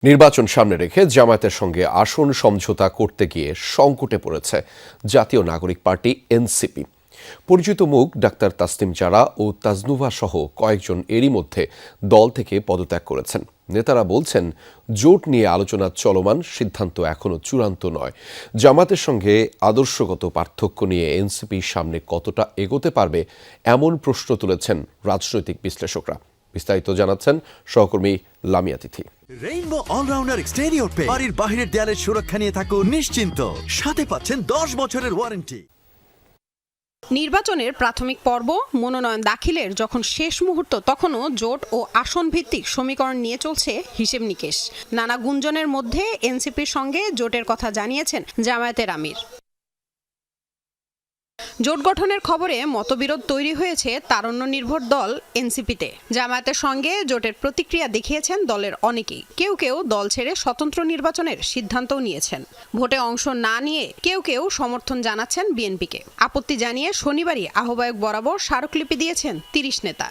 নির্বাচন সামনে রেখে জামায়াতের সঙ্গে আসন সমঝোতা করতে গিয়ে সংকটে পড়েছে জাতীয় নাগরিক পার্টি এনসিপি। পরিচিত মুখ ডাক্তার তাসনিম জারা ও তাজনুভা সহ কয়েকজন এরই মধ্যে দল থেকে পদত্যাগ করেছেন। নেতারা বলছেন, জোট নিয়ে আলোচনা চলমান, সিদ্ধান্ত এখনো চূড়ান্ত নয়। জামায়াতের সঙ্গে আদর্শগত পার্থক্য নিয়ে এনসিপি সামনে কতটা এগোতে পারবে, এমন প্রশ্ন তুলেছেন রাজনৈতিক বিশ্লেষকরা। বিস্তারিত জানাচ্ছেন সহকর্মী লামিয়া তিথি। রেইনবো অলরাউন্ডার এক্সটেরিয়র পেয়ে বাড়ির বাহিরের দেয়ালের সুরক্ষা নিয়ে থাকুন নিশ্চিন্ত। সাথে পাচ্ছেন 10 বছরের ওয়ারেন্টি। নির্বাচনের প্রাথমিক পর্ব মনোনয়ন দাখিলের যখন শেষ মুহূর্ত, তখনও জোট ও আসন ভিত্তিক সমীকরণ নিয়ে চলছে হিসেব নিকেশ। নানা গুঞ্জনের মধ্যে এনসিপির সঙ্গে জোটের কথা জানিয়েছেন জামায়াতের আমির। জোট গঠনের খবরে মতবিরোধ তৈরি হয়েছে তারুণ্য নির্ভর দল এনসিপিতে। জামায়াতের সঙ্গে জোটের প্রতিক্রিয়া দেখিয়েছেন দলের অনেকেই। কেউ কেউ দল ছেড়ে স্বতন্ত্র নির্বাচনের সিদ্ধান্তও নিয়েছেন। ভোটে অংশ না নিয়ে কেউ কেউ সমর্থন জানাচ্ছেন বিএনপিকে। আপত্তি জানিয়ে শনিবারই আহ্বায়ক বরাবর স্মারকলিপি দিয়েছেন 30 নেতা।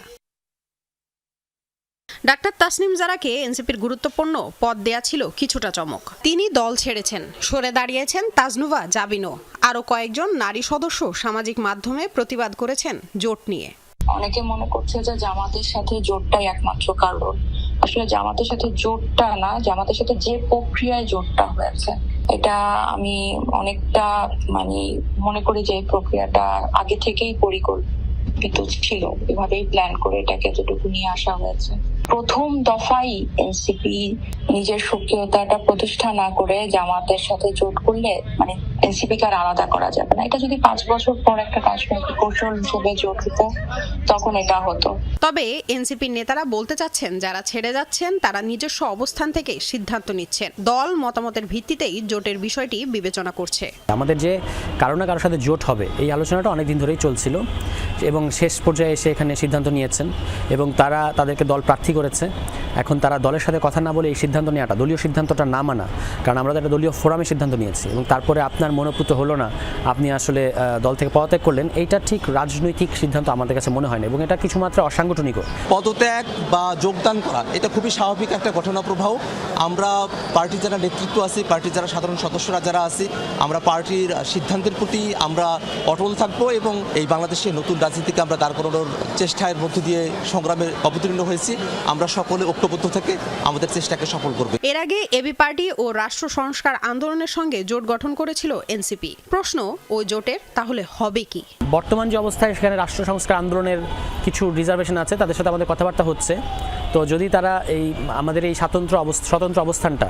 ডাক্তার তাসনিম জারাকে এনসিপির গুরুত্বপূর্ণ পদ দেয়া ছিল কিছুটা চমক। তিনি দল ছেড়েছেন, সরে দাঁড়িয়েছেন তাজনুভা জাবিনো। আরও কয়েকজন নারী সদস্য সামাজিক মাধ্যমে প্রতিবাদ করেছেন জোট নিয়ে। অনেকে মনে করছে যে জামাতের সাথে জোটটাই একমাত্র কারণ। আসলে জামাতের সাথে জোটটা না, জামাতের সাথে যে প্রক্রিয়ায় জোটটা হয়েছে, এটা আমি অনেকটা মনে করি যে এই প্রক্রিয়াটা আগে থেকেই পরিকল্পিত ছিল। এভাবেই প্ল্যান করে এটাকে এতটুকু নিয়ে আসা হয়েছে। প্রথম দফাই এনসিপি নিজের সক্রিয়তাটা প্রতিষ্ঠা না করে জামাতের সাথে জোট করলে এনসিপিকে আর আলাদা করা যাবে না। এটা যদি 5 বছর পর একটা রাজনৈতিক কৌশল হিসেবে জোট হতো, তখন এটা হতো। তবে এনসিপির নেতারা বলতে চাচ্ছেন, যারা ছেড়ে যাচ্ছেন তারা নিজস্ব অবস্থান থেকে সিদ্ধান্ত নিচ্ছেন। দল মতামতের ভিত্তিতেই জোটের বিষয়টি বিবেচনা করছে। আমাদের যে কারো না কারোর সাথে জোট হবে, এই আলোচনাটা অনেকদিন ধরেই চলছিল এবং শেষ পর্যায়ে এসে এখানে সিদ্ধান্ত নিয়েছেন এবং তারা তাদেরকে দল প্রার্থী করেছে। এখন তারা দলের সাথে কথা না বলে এই সিদ্ধান্ত নেওয়াটা, দলীয় সিদ্ধান্তটা না মানা, কারণ আমরা তো একটা দলীয় ফোরামে সিদ্ধান্ত নিয়েছি এবং তারপরে আপনার মনোপুত হলো না, আপনি আসলে দল থেকে পদত্যাগ করলেন, এইটা ঠিক রাজনৈতিক সিদ্ধান্ত আমাদের কাছে মনে হয় না এবং এটা কিছুমাত্র অসাংগঠনিকও। পদত্যাগ বা যোগদান করা এটা খুবই স্বাভাবিক একটা ঘটনা প্রবাহ। আমরা পার্টির যারা নেতৃত্ব আছি, পার্টির যারা সাধারণ সদস্যরা যারা আছি, আমরা পার্টির সিদ্ধান্তের প্রতি আমরা অটল থাকবো এবং এই বাংলাদেশে নতুন রাজনীতিকে আমরা দাঁড় করানোর চেষ্টার মধ্যে দিয়ে সংগ্রামে অবতীর্ণ হয়েছি। আমরা সকলে ঐক্যবদ্ধ থেকে আমাদের চেষ্টাকে সফল করব। এর আগে এবি পার্টি ও রাষ্ট্র সংস্কার আন্দোলনের সঙ্গে জোট গঠন করেছিল এনসিপি। প্রশ্ন, ওই জোটের তাহলে হবে কি? বর্তমান যে অবস্থায়, সেখানে রাষ্ট্র সংস্কার আন্দোলনের কিছু রিজার্ভেশন আছে, তাদের সাথে আমাদের কথাবার্তা হচ্ছে। তো যদি তারা আমাদের এই স্বতন্ত্র অবস্থানটা,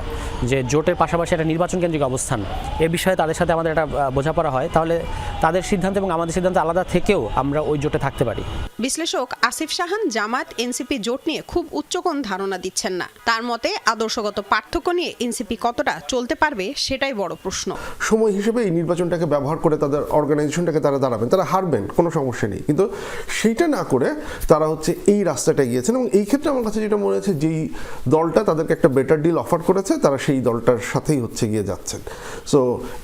যে জোটের পাশাপাশি একটা নির্বাচন কেন্দ্রিক অবস্থান, এ বিষয়ে তাদের সাথে আমাদের একটা বোঝাপড়া হয়, তাহলে তাদের সিদ্ধান্ত এবং আমাদের সিদ্ধান্ত আলাদা থেকেও আমরা ওই জোটে থাকতে পারি। বিশ্লেষক আসিফ শাহান জামাত এনসিপি জোট নিয়ে খুব উচ্চকোণ ধারণা দিচ্ছেন না। তার মতে আদর্শগত পার্থক্য নিয়ে এনসিপি কতটা চলতে পারবে, সেটাই বড় প্রশ্ন। সময় হিসেবে এই নির্বাচনটাকে ব্যবহার করে তাদের অর্গানাইজেশনটাকে তারা দাঁড়াবেন, তারা হারবেন, কোনো সমস্যা নেই, কিন্তু সেইটা না করে তারা এই রাস্তাটা গিয়েছেন। এবং এই ক্ষেত্রে আমার কাছে যেটা মনে হয়েছে, যেই দলটা তাদেরকে একটা বেটার ডিল অফার করেছে, তারা সেই দলটার সাথেই গিয়ে যাচ্ছেন। সো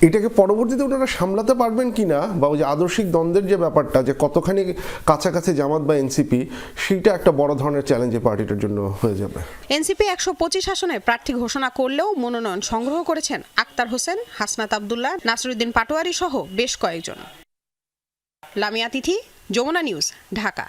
এটাকে পরবর্তীতে ওনারা সামলাতে পারবেন কিনা, বা ওই যে আদর্শিক দ্বন্দ্বের যে ব্যাপারটা, যে কতখানি কাছাকাছি জামাত বা এনসিপি, সেইটা একটা বড় ধরনের চ্যালেঞ্জ এই পার্টিটার জন্য হয়ে যাবে। এনসিপি 125 আসনে প্রার্থী ঘোষণা করলেও মনোনয়ন সংগ্রহ করেছেন আক্তার হোসেন, হাসনাত আব্দুল্লাহ, নাসিরুদ্দিন পাটোয়ারি সহ বেশ কয়েকজন। লামিয়া তিথি, যমুনা নিউজ, ঢাকা।